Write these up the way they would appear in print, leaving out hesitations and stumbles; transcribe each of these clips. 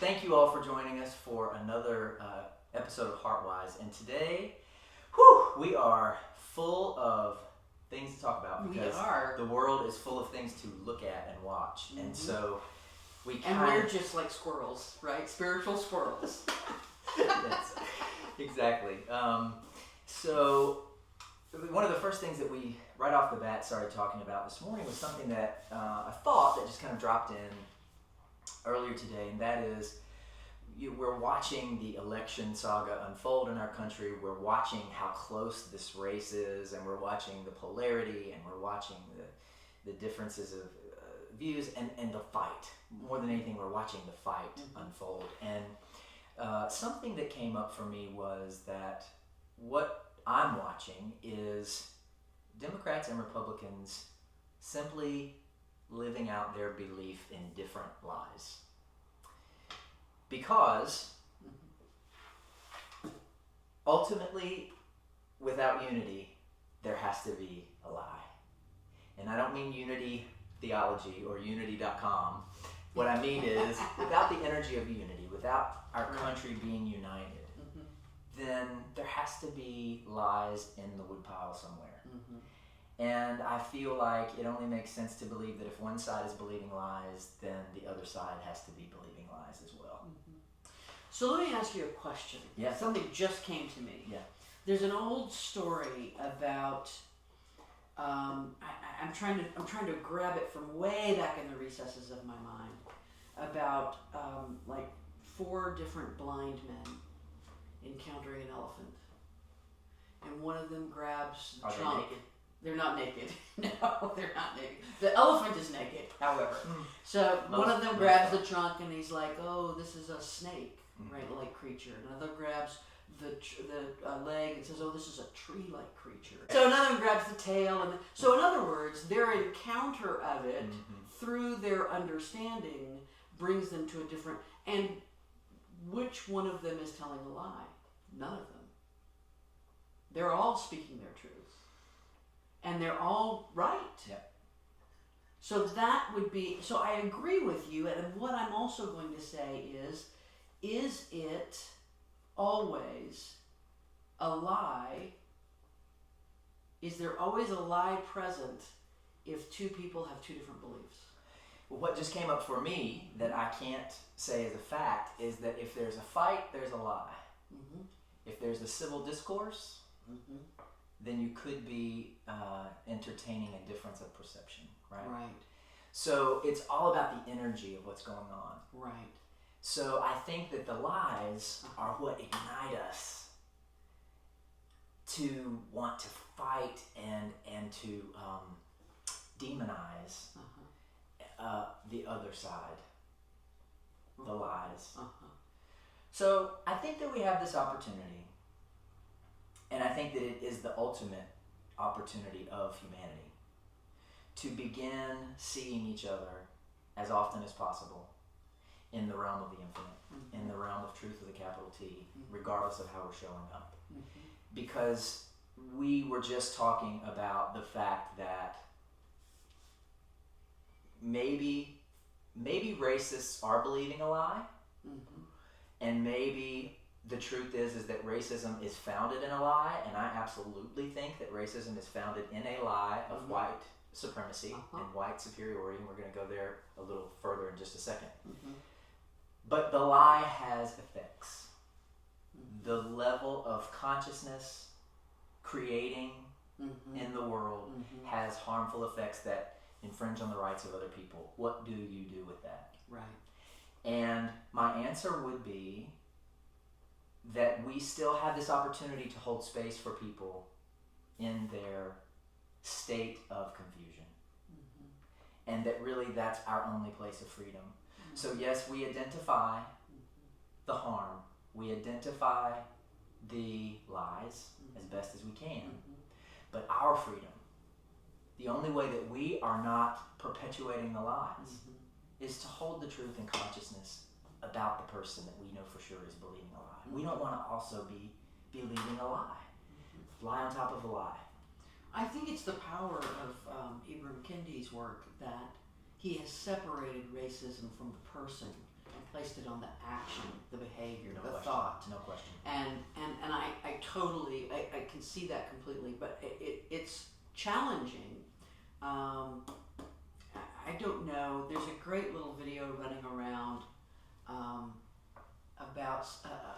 thank you all for joining us for another episode of HeartWise. And today, we are full of things to talk about because the world is full of things to look at and watch. Mm-hmm. And so we're just like squirrels, right? Spiritual squirrels. Yes, exactly. So one of the first things that we, right off the bat, started talking about this morning was something that a thought that just kind of dropped in earlier today, and that is we're watching the election saga unfold in our country. We're watching how close this race is, and we're watching the polarity, and we're watching the differences of views and the fight. More than anything, we're watching the fight unfold. And something that came up for me was that what I'm watching is Democrats and Republicans simply living out their belief in different lies. Because ultimately, without unity, there has to be a lie. And I don't mean unity theology or unity.com. What I mean is, without the energy of unity, without our country being united, then there has to be lies in the woodpile somewhere. And I feel like it only makes sense to believe that if one side is believing lies, then the other side has to be believing lies as well. So let me ask you a question. Yeah. Something just came to me. Yeah. There's an old story about I'm trying to grab it from way back in the recesses of my mind about like 4 different blind men encountering an elephant, and one of them grabs the trunk. They naked? They're not naked. No, they're not naked. The elephant is naked, however. So one of them grabs the trunk and he's like, "Oh, this is a snake, right? Like creature." Another grabs the leg and says, "Oh, this is a tree-like creature." So another one grabs the tail, and so in other words, their encounter of it through their understanding brings them to a different. And which one of them is telling a lie? None of them. They're all speaking their truth. And they're all right. Yeah. So that would be, so I agree with you, and what I'm also going to say is it always a lie? Is there always a lie present if 2 people have 2 different beliefs? What just came up for me that I can't say as a fact is that if there's a fight, there's a lie. If there's a civil discourse, then you could be entertaining a difference of perception, right? Right. So it's all about the energy of what's going on. Right. So I think that the lies are what ignite us to want to fight and to demonize the other side, the lies. So I think that we have this opportunity, and I think that it is the ultimate opportunity of humanity to begin seeing each other as often as possible in the realm of the infinite, in the realm of truth with a capital T, regardless of how we're showing up. Because we were just talking about the fact that maybe racists are believing a lie, and maybe the truth is that racism is founded in a lie, and I absolutely think that racism is founded in a lie of white supremacy and white superiority, and we're going to go there a little further in just a second. But the lie has effects. The level of consciousness creating in the world has harmful effects that infringe on the rights of other people. What do you do with that? Right. And my answer would be that we still have this opportunity to hold space for people in their state of confusion. And that really that's our only place of freedom. So yes, we identify the harm. We identify the lies as best as we can. But our freedom, the only way that we are not perpetuating the lies, is to hold the truth in consciousness about the person that we know for sure is believing a lie. We don't want to also be believing a lie. Lie on top of a lie. I think it's the power of Ibram Kendi's work that he has separated racism from the person and placed it on the action, the behavior, No the question. thought. No question. And I totally, I can see that completely, but it's challenging. I don't know. There's a great little video running around about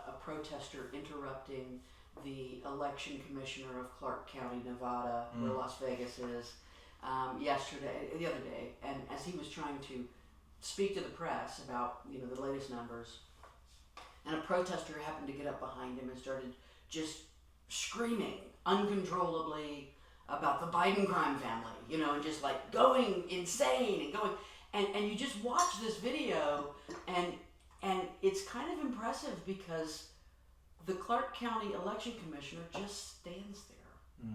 a protester interrupting the election commissioner of Clark County, Nevada, where Las Vegas is, the other day, and as he was trying to speak to the press about the latest numbers, and a protester happened to get up behind him and started just screaming uncontrollably about the Biden crime family, and just like going insane and going, and you just watch this video, and it's kind of impressive because the Clark County election commissioner just stands there.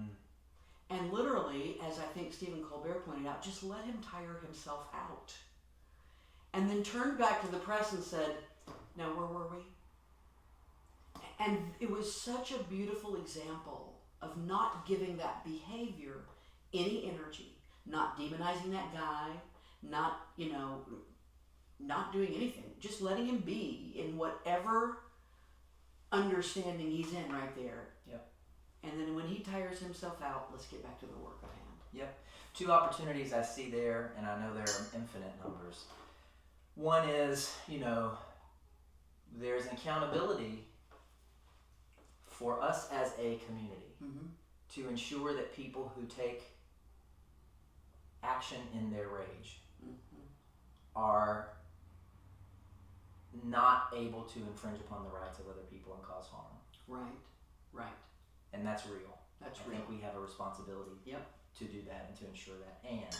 And literally, as I think Stephen Colbert pointed out, just let him tire himself out. And then turned back to the press and said, now where were we? And it was such a beautiful example of not giving that behavior any energy, not demonizing that guy, not doing anything, just letting him be in whatever understanding he's in right there. Yep. And then when he tires himself out, let's get back to the work at hand. Yep. Two opportunities I see there, and I know there are infinite numbers. One is, there's an accountability for us as a community to ensure that people who take action in their rage are not able to infringe upon the rights of other people and cause harm. Right. And that's real. That's I real. think we have a responsibility to do that and to ensure that. And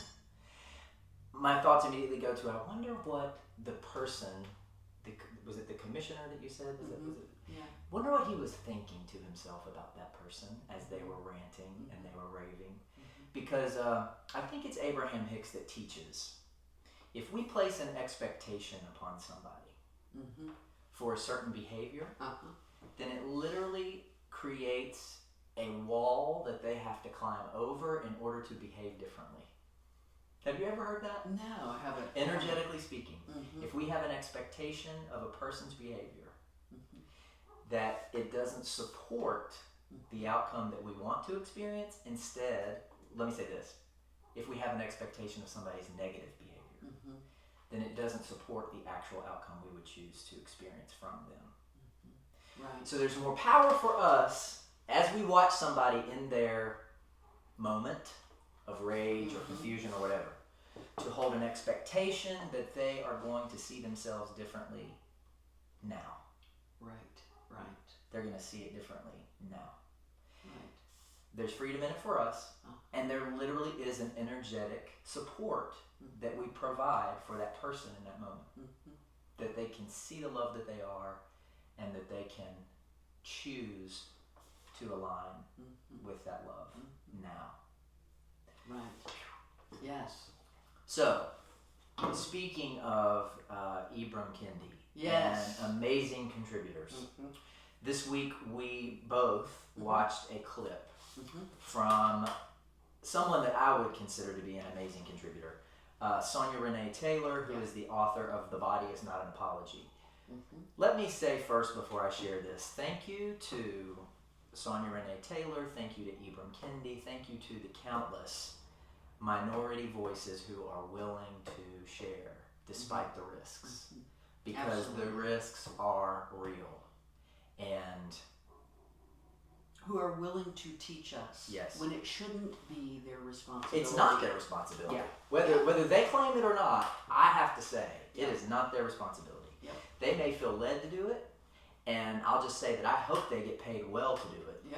my thoughts immediately go to, I wonder what the person, was it the commissioner that you said? Was it? Yeah. Wonder what he was thinking to himself about that person as they were ranting and they were raving. Because I think it's Abraham Hicks that teaches, if we place an expectation upon somebody for a certain behavior, then it literally creates a wall that they have to climb over in order to behave differently. Have you ever heard that? No, I haven't. Energetically speaking, if we have an expectation of a person's behavior that it doesn't support the outcome that we want to experience, instead, let me say this, if we have an expectation of somebody's negative behavior, then it doesn't support the actual outcome we would choose to experience from them. Right. So there's more power for us as we watch somebody in their moment of rage or confusion or whatever, to hold an expectation that they are going to see themselves differently now. Right. They're going to see it differently now. Right. There's freedom in it for us, and there literally is an energetic support that we provide for that person in that moment. That they can see the love that they are, and that they can choose to align with that love now. Right. Yes. So, speaking of Ibram Kendi Yes. and amazing contributors, this week we both watched a clip from someone that I would consider to be an amazing contributor, Sonia Renee Taylor, who is the author of The Body Is Not an Apology. Let me say first, before I share this, thank you to Sonia Renee Taylor, thank you to Ibram Kendi, thank you to the countless minority voices who are willing to share despite the risks, because the risks are real, and who are willing to teach us when it shouldn't be their responsibility. It's not their responsibility. Whether they claim it or not, I have to say it is not their responsibility. They may feel led to do it, and I'll just say that I hope they get paid well to do it.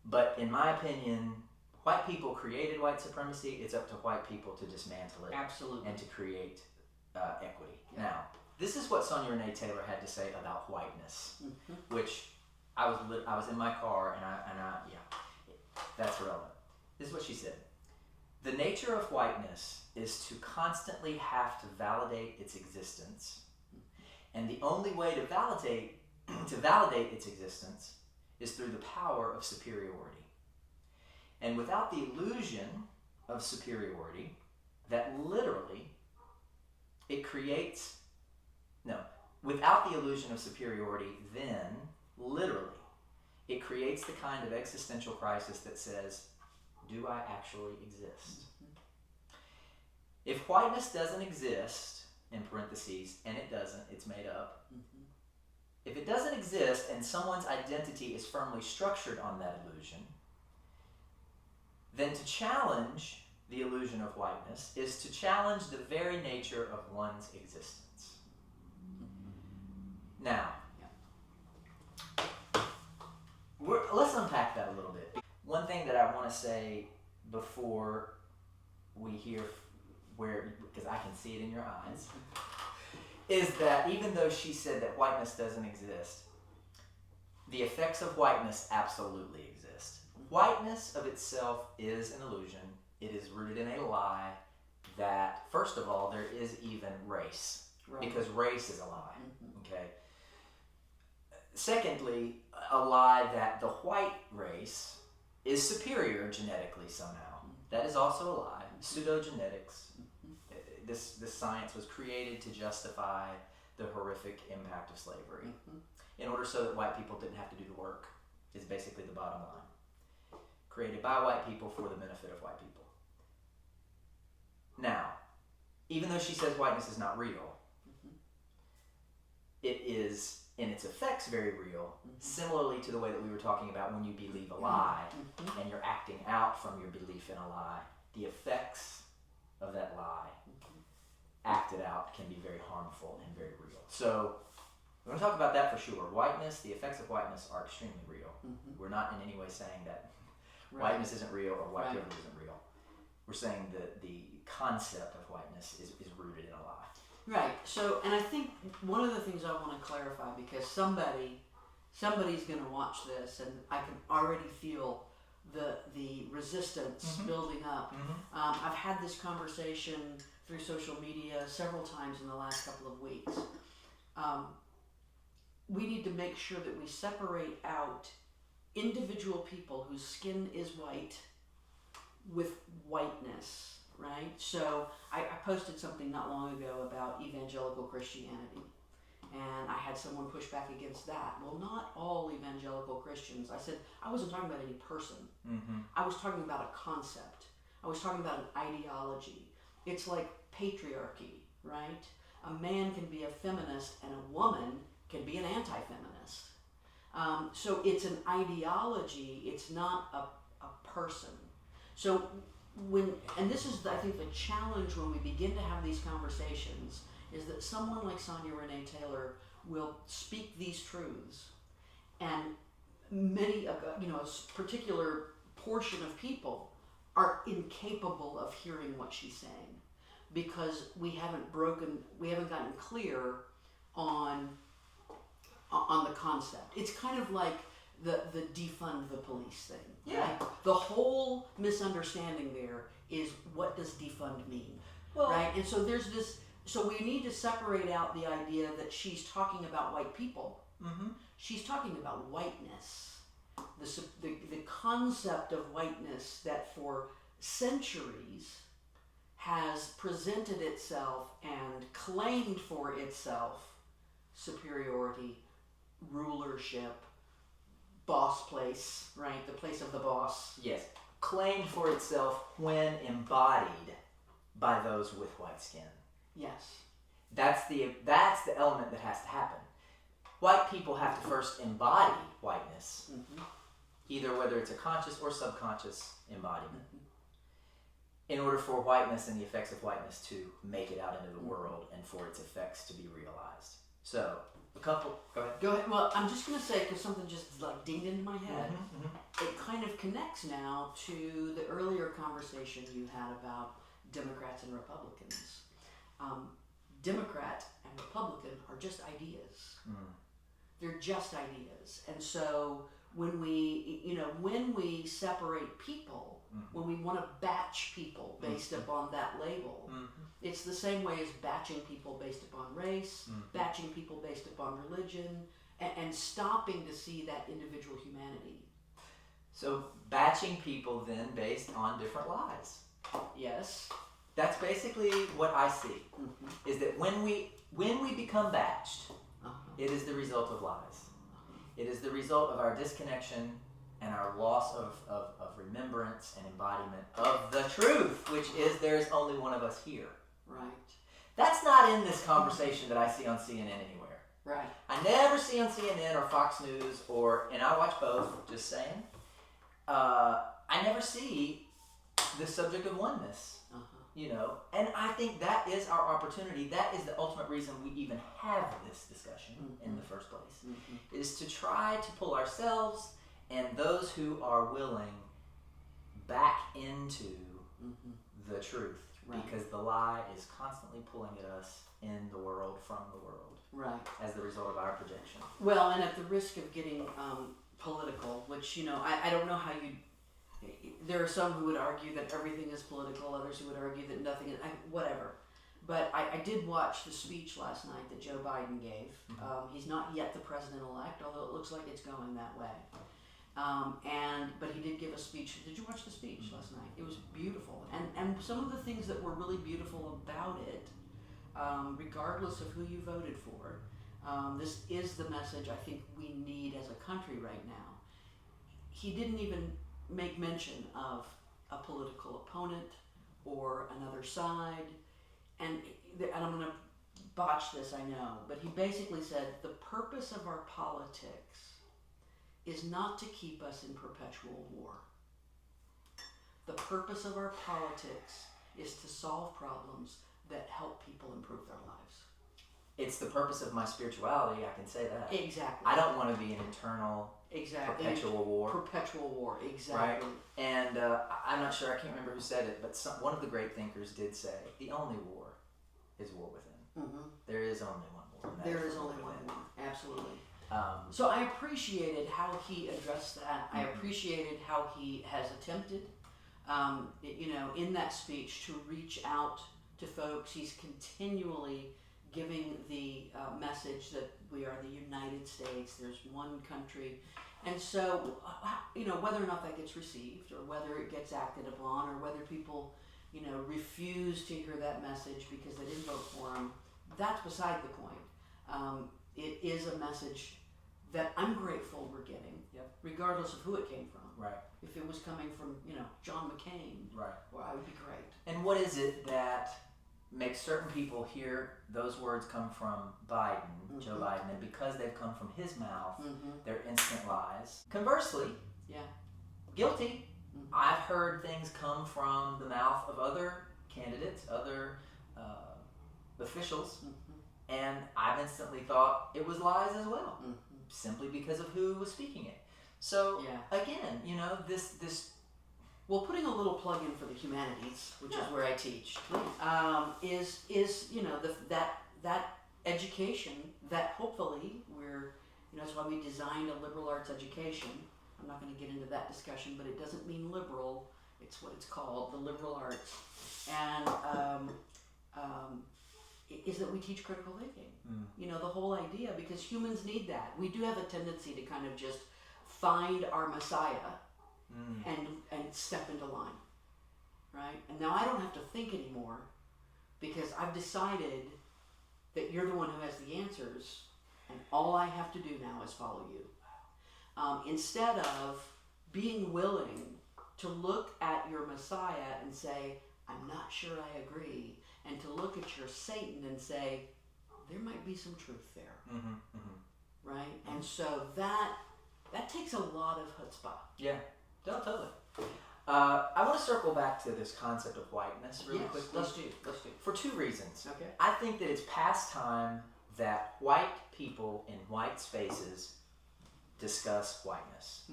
But in my opinion, white people created white supremacy. It's up to white people to dismantle it. Absolutely. And to create equity. Now, this is what Sonia Renee Taylor had to say about whiteness, which I was in my car and I that's relevant. This is what she said. The nature of whiteness is to constantly have to validate its existence. And the only way to validate its existence is through the power of superiority. And without the illusion of superiority, that literally it creates Without the illusion of superiority, then, literally, it creates the kind of existential crisis that says, do I actually exist? If whiteness doesn't exist, in parentheses, and it doesn't, it's made up. If it doesn't exist and someone's identity is firmly structured on that illusion, then to challenge the illusion of whiteness is to challenge the very nature of one's existence. Now, let's unpack that a little bit. One thing that I want to say before we hear because I can see it in your eyes, is that even though she said that whiteness doesn't exist, the effects of whiteness absolutely exist. Whiteness of itself is an illusion. It is rooted in a lie that, first of all, there is even race, because race is a lie. Okay. Secondly, a lie that the white race is superior genetically somehow. That is also a lie. Pseudogenetics. This science was created to justify the horrific impact of slavery in order so that white people didn't have to do the work, is basically the bottom line. Created by white people for the benefit of white people. Now, even though she says whiteness is not real, it is, in its effects, very real, similarly to the way that we were talking about when you believe a lie and you're acting out from your belief in a lie. The effects of that lie acted out can be very harmful and very real. So we're going to talk about that for sure. Whiteness, the effects of whiteness are extremely real. We're not in any way saying that whiteness isn't real or white privilege isn't real. We're saying that the concept of whiteness is rooted in a lie. Right. So, and I think one of the things I want to clarify, because somebody's going to watch this, and I can already feel the resistance building up. I've had this conversation through social media several times in the last couple of weeks. We need to make sure that we separate out individual people whose skin is white with whiteness, right? So I posted something not long ago about evangelical Christianity, and I had someone push back against that. Well, not all evangelical Christians. I said, I wasn't talking about any person. I was talking about a concept. I was talking about an ideology. It's like patriarchy, right? A man can be a feminist and a woman can be an anti-feminist. So it's an ideology, it's not a person. So and this is, I think, the challenge when we begin to have these conversations, is that someone like Sonia Renee Taylor will speak these truths, and many, a particular portion of people are incapable of hearing what she's saying, because we haven't gotten clear on the concept. It's kind of like the defund the police thing. Yeah. Right? The whole misunderstanding there is, what does defund mean? Well, right? And so there's this, so we need to separate out the idea that she's talking about white people. She's talking about whiteness. The concept of whiteness that for centuries has presented itself and claimed for itself superiority, rulership, boss place, right? The place of the boss. Yes. Claimed for itself when embodied by those with white skin. Yes. That's the element that has to happen. White people have to first embody whiteness, either whether it's a conscious or subconscious embodiment, in order for whiteness and the effects of whiteness to make it out into the world and for its effects to be realized. So, go ahead. Well, I'm just going to say, because something just like dinged into my head, it kind of connects now to the earlier conversation you had about Democrats and Republicans. Democrat and Republican are just ideas. They're just ideas. And so when we separate people, when we want to batch people based upon that label, it's the same way as batching people based upon race, batching people based upon religion, and stopping to see that individual humanity. So batching people then based on different lies. Yes. That's basically what I see, is that when we become batched, It is the result of lies. It is the result of our disconnection and our loss of remembrance and embodiment of the truth, which is there's only one of us here. Right. That's not in this conversation that I see on CNN anywhere. Right. I never see on CNN or Fox News and I watch both, just saying. I never see the subject of oneness. And I think that is our opportunity. That is the ultimate reason we even have this discussion in the first place, is to try to pull ourselves and those who are willing back into the truth, because the lie is constantly pulling at us in the world, from the world, as the result of our projection. Well, and at the risk of getting political, which, I don't know how you... There are some who would argue that everything is political, others who would argue that nothing is... whatever. But I did watch the speech last night that Joe Biden gave. He's not yet the president-elect, although it looks like it's going that way. But he did give a speech. Did you watch the speech last night? It was beautiful. And some of the things that were really beautiful about it, regardless of who you voted for, this is the message I think we need as a country right now. He didn't even make mention of a political opponent or another side. And I'm going to botch this, I know, but he basically said the purpose of our politics is not to keep us in perpetual war. The purpose of our politics is to solve problems that help people improve their lives. It's the purpose of my spirituality, I can say that. Exactly. I don't want to be an eternal perpetual war. Perpetual war, exactly. Right? And I'm not sure, I can't remember who said it, but one of the great thinkers did say, the only war is war within. There is only one war. There is only one war, absolutely. So I appreciated how he addressed that. I appreciated how he has attempted, in that speech to reach out to folks. He's continually giving the message that we are the United States, there's one country. And so, whether or not that gets received, or whether it gets acted upon, or whether people, refuse to hear that message because they didn't vote for him, that's beside the point. It is a message that I'm grateful we're getting, regardless of who it came from. Right. If it was coming from, John McCain, well, I would be great. And what is it that makes certain people hear those words come from Biden, Joe Biden, and because they've come from his mouth, they're instant lies? Conversely, guilty. I've heard things come from the mouth of other candidates, other officials, and I've instantly thought it was lies as well, simply because of who was speaking it. So again, this. Well, putting a little plug in for the humanities, which is where I teach, is that education that hopefully we're, that's why we designed a liberal arts education. I'm not going to get into that discussion, but it doesn't mean liberal. It's what it's called, the liberal arts, and is that we teach critical thinking. The whole idea, because humans need that. We do have a tendency to kind of just find our Messiah. And step into line, right? And now I don't have to think anymore, because I've decided that you're the one who has the answers, and all I have to do now is follow you. Instead of being willing to look at your Messiah and say, I'm not sure I agree, and to look at your Satan and say, there might be some truth there, right? And so that takes a lot of chutzpah. Yeah. Totally. I want to circle back to this concept of whiteness really quickly. Let's do. For two reasons. Okay. I think that it's past time that white people in white spaces discuss whiteness.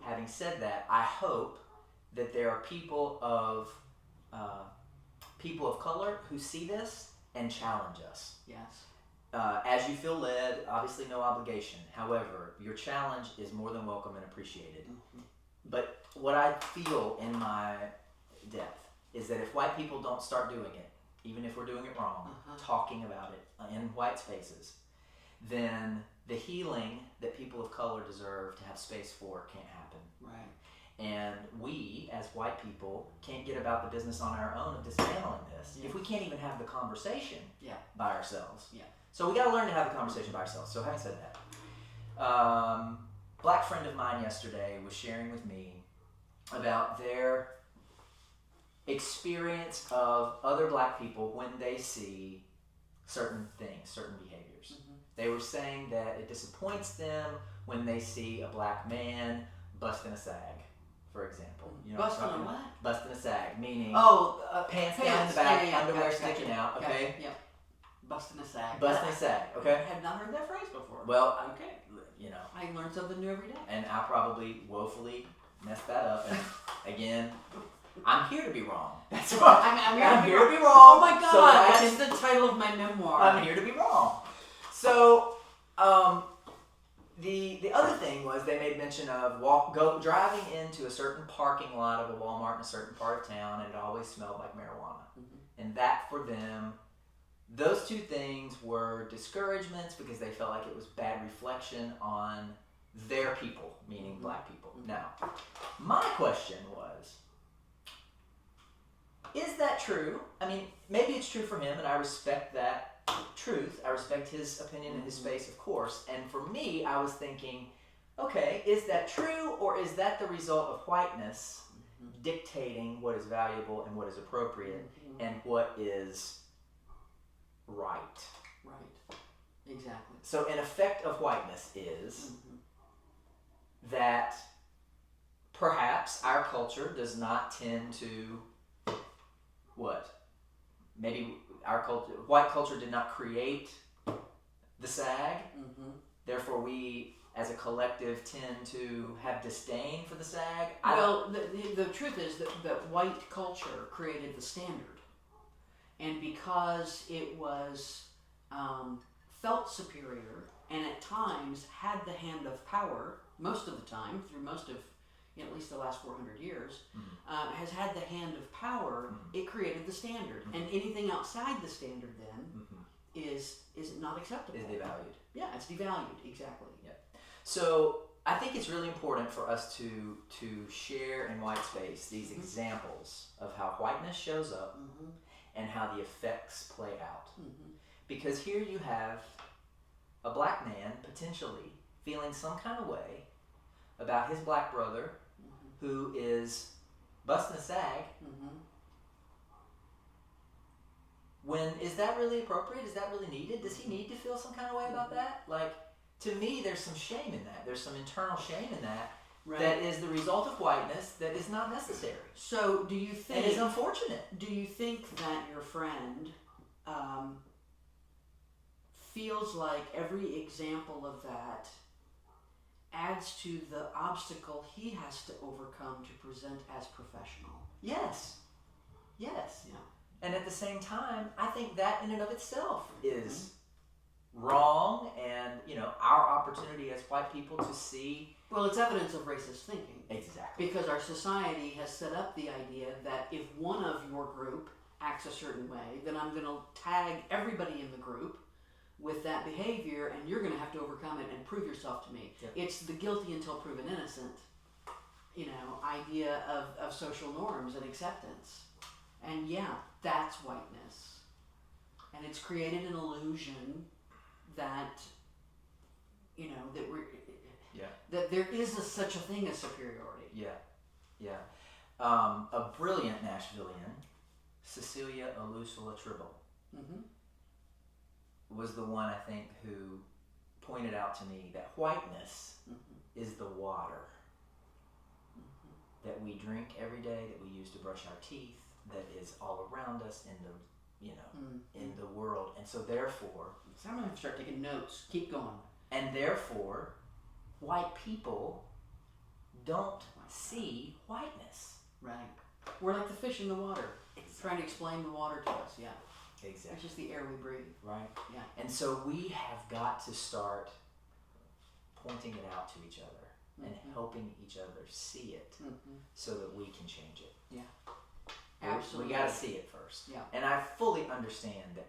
Having said that, I hope that there are people of color who see this and challenge us. Yes. As you feel led, obviously no obligation. However, your challenge is more than welcome and appreciated. But what I feel in my depth is that if white people don't start doing it, even if we're doing it wrong, talking about it in white spaces, then the healing that people of color deserve to have space for can't happen. Right. And we, as white people, can't get about the business on our own of dismantling this if we can't even have the conversation by ourselves. So we got to learn to have the conversation by ourselves. So having said that, black friend of mine yesterday was sharing with me about their experience of other black people when they see certain things, certain behaviors. They were saying that it disappoints them when they see a black man busting a sag, for example. You know Busting a what? Busting a sag, meaning pants down in the back, underwear sticking out, okay? Yeah. Busting a sag. Busting a sag, okay? I had not heard that phrase before. Well, okay. You know. I learn something new every day. And I probably woefully messed that up. And again, I'm here to be wrong. That's what I'm here to be wrong. Oh my God, so that's the title of my memoir. I'm here to be wrong. So, the other thing was they made mention of driving into a certain parking lot of a Walmart in a certain part of town, and it always smelled like marijuana. And that for them, those two things were discouragements because they felt like it was bad reflection on their people, meaning black people. Now, my question was, is that true? I mean, maybe it's true for him, and I respect that truth. I respect his opinion and his space, of course. And for me, I was thinking, okay, is that true, or is that the result of whiteness dictating what is valuable and what is appropriate and what is right? Right. Exactly. So an effect of whiteness is that perhaps our culture does not tend to what? Maybe our culture, white culture did not create the SAG. Therefore, we as a collective tend to have disdain for the SAG. Well, the truth is that white culture created the standard. And because it was felt superior and at times had the hand of power, most of the time, through most of at least the last 400 years, has had the hand of power, it created the standard. And anything outside the standard then is not acceptable. Is devalued. Yeah, it's devalued, exactly. Yeah. So I think it's really important for us to share in white space these examples of how whiteness shows up and how the effects play out. Because here you have a black man potentially feeling some kind of way about his black brother who is busting a sag. When is that really appropriate? Is that really needed? Does he need to feel some kind of way about that? Like, to me, there's some shame in that. There's some internal shame in that. Right. That is the result of whiteness that is not necessary. So, do you think... And is unfortunate. Do you think that your friend feels like every example of that adds to the obstacle he has to overcome to present as professional? Yes. Yes. Yeah. And at the same time, I think that in and of itself is wrong, and our opportunity as white people to see. Well, it's evidence of racist thinking. Exactly. Because our society has set up the idea that if one of your group acts a certain way, then I'm going to tag everybody in the group with that behavior, and you're going to have to overcome it and prove yourself to me. Yep. It's the guilty until proven innocent, idea of social norms and acceptance. And yeah, that's whiteness. And it's created an illusion that, that we're... that there is such a thing as superiority. Yeah. A brilliant Nashvilleian, Cecilia Alusula Tribble, was the one, I think, who pointed out to me that whiteness is the water that we drink every day, that we use to brush our teeth, that is all around us in the in the world. And so therefore... So I'm going to start taking notes. Keep going. And therefore, white people don't see whiteness. Right. We're like the fish in the water. It's trying to explain the water to us, yeah. Exactly. It's just the air we breathe. Right. Yeah. And so we have got to start pointing it out to each other and helping each other see it so that we can change it. Yeah. Absolutely. We got to see it first. Yeah. And I fully understand that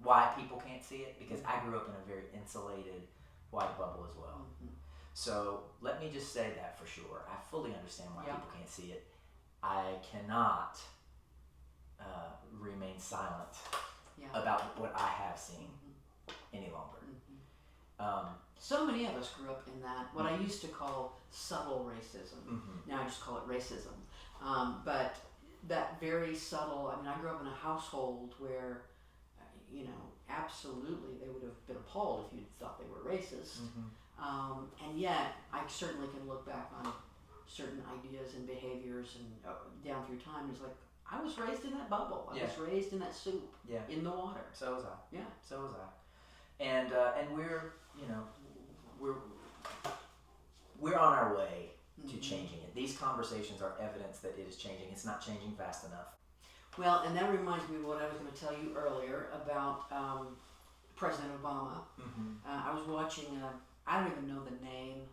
why people can't see it, because I grew up in a very insulated white bubble as well. So let me just say that for sure. I fully understand why people can't see it. I cannot remain silent about what I have seen. any longer. So many of us grew up in that, what I used to call subtle racism. Now I just call it racism. But that very subtle, I mean, I grew up in a household where, absolutely they would have been appalled if you thought they were racist. And yet, I certainly can look back on certain ideas and behaviors and down through time. It's like, I was raised in that bubble. I was raised in that soup, in the water. So was I. Yeah. So was I. And we're on our way to changing it. These conversations are evidence that it is changing. It's not changing fast enough. Well, and that reminds me of what I was going to tell you earlier about President Obama. I was watching, I don't even know the name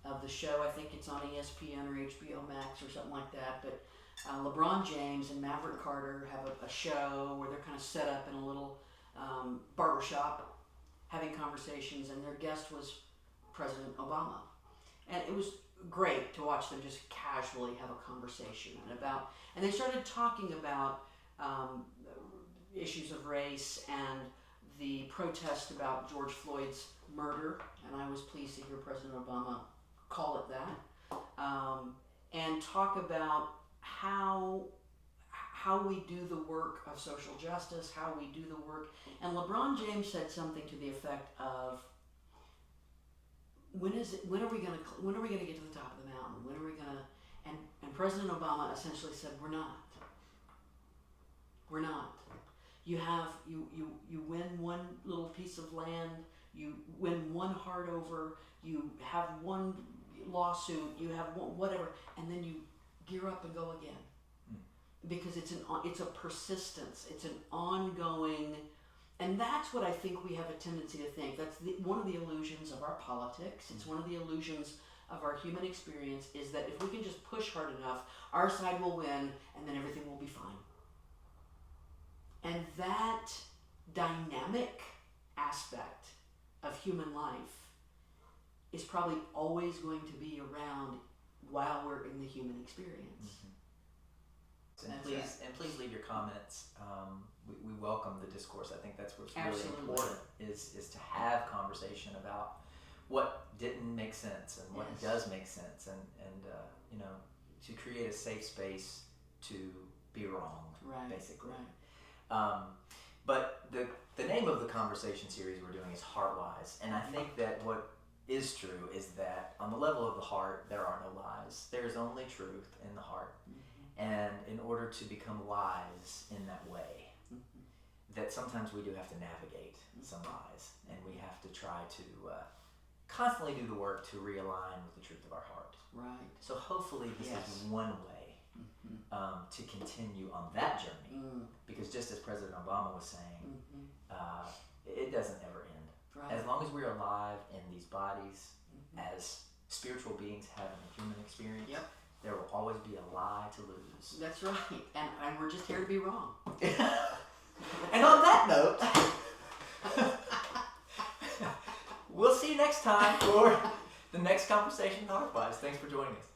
of the show. I think it's on ESPN or HBO Max or something like that. But LeBron James and Maverick Carter have a show where they're kind of set up in a little barbershop having conversations, and their guest was President Obama. And it was great to watch them just casually have a conversation and they started talking about issues of race and the protest about George Floyd's murder, and I was pleased to hear President Obama call it that, and talk about how we do the work of social justice, how we do the work. And LeBron James said something to the effect of, when are we gonna get to the top of the mountain? When are we gonna? And President Obama essentially said, we're not. You win one little piece of land, you win one heart over, you have one lawsuit, you have one whatever, and then you gear up and go again. Because it's a persistence, it's an ongoing, and that's what I think we have a tendency to think. That's one of the illusions of our politics. It's one of the illusions of our human experience, is that if we can just push hard enough, our side will win, and then everything will be fine. And that dynamic aspect of human life is probably always going to be around while we're in the human experience. And please leave your comments. We welcome the discourse. I think that's what's really Absolutely. important is to have conversation about what didn't make sense and what does make sense, and to create a safe space to be wrong, basically. But the name of the conversation series we're doing is HeartWise, and I think that what is true is that on the level of the heart, there are no lies. There is only truth in the heart. And in order to become wise in that way, that sometimes we do have to navigate some lies, and we have to try to constantly do the work to realign with the truth of our heart. Right. So hopefully this is one way to continue on that journey, because just as President Obama was saying, it doesn't ever end. Right. As long as we're alive in these bodies as spiritual beings having a human experience, there will always be a lie to lose. That's right. And we're just here to be wrong. And on that note, we'll see you next time for the next conversation with HeartWise. Thanks for joining us.